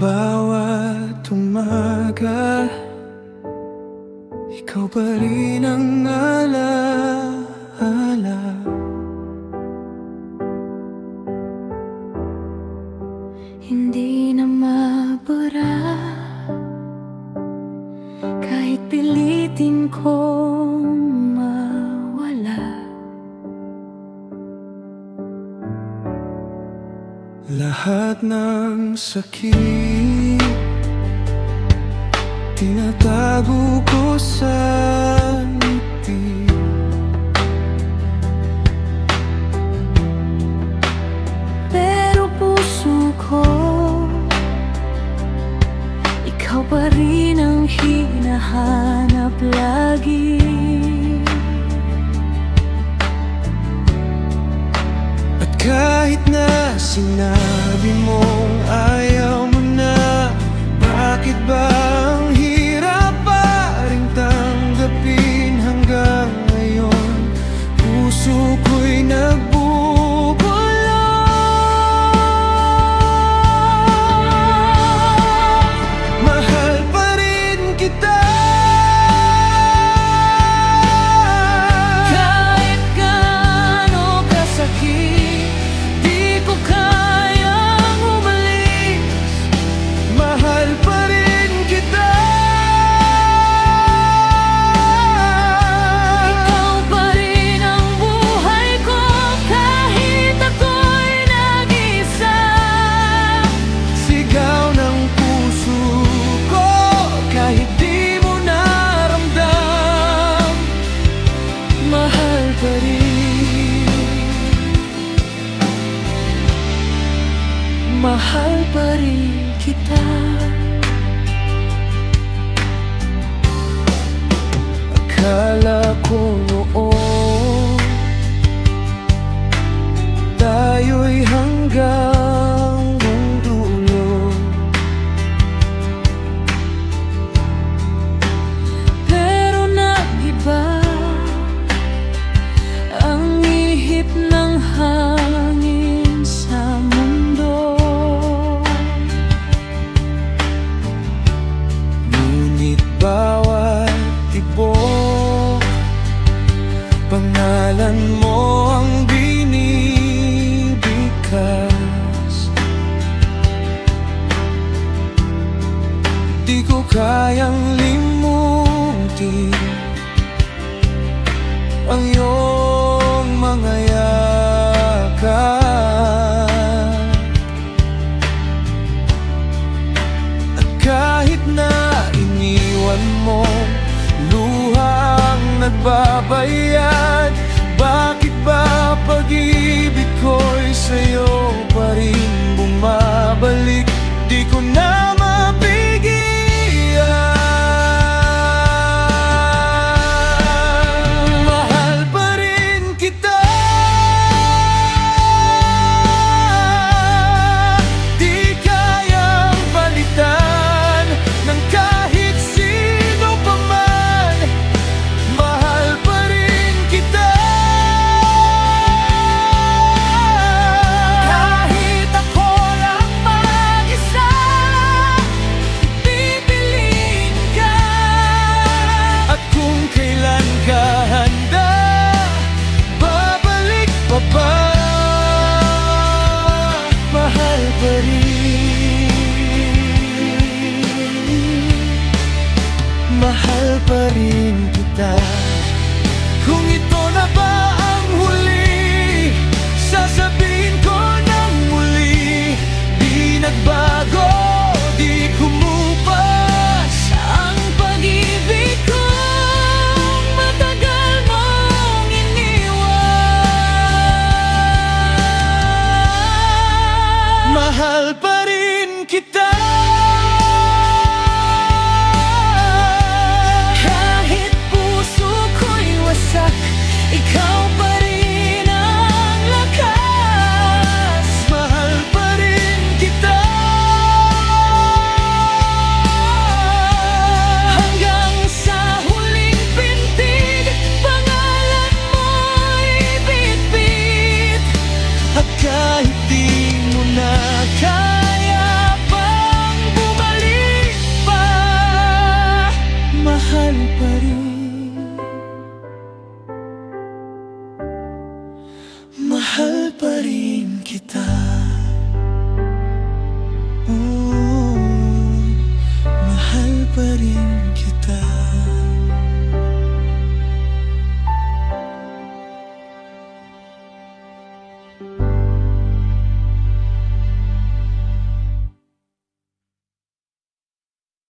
bawat umaga, ikaw pa rin ang alaala. Hindi na mabura kahit pilitin kong mawala. Lahat ng sakit tinatago ko sa ngiti. Pero puso ko, ikaw pa rin ang hinahanap lagi. At kahit na sinabi mong ayaw mo na, bakit ba ang hirap pa rin tanggapin hanggang ngayon? Puso ko'y nagbubulong. Mahal pa rin kita. Kahit gaano kasakit, di ko kayang umalis. Mahal pa rin kita. Ikaw pa rin ang buhay ko kahit ako'y nag-isa. Sigaw ng puso ko kahit di mo naramdam. Mahal pa rin. Mahal pa rin kita. Akala ko noon tayo'y hanggang dulo, Pero nag-iba ang ihip ng hangin sa mundo. ngunit bawat tibok pangalan mo ang binibigkas. Di ko kayang limutin ang iyong mga yakap. At kahit na iniwan mo luhang nagbabayad, bakit ba pag-ibig ko'y sa'yo pa rin bumabalik? Di ko na mapigil. Mahal pa rin kita. Di kayang palitan ng kahit sino pa man. Mahal pa rin kita. Kahit ako lang mag-isa, pipiliin ka. At kung kailan ka handa, babalik pa ba? Mahal pa rin. Mahal pa rin kita. Kung ito na ba ang huli, sasabihin ko ng muli, di nagbago, di kumupas Ang pag-ibig ko matagal mong iniwan. mahal pa rin kita. Kahit puso kita.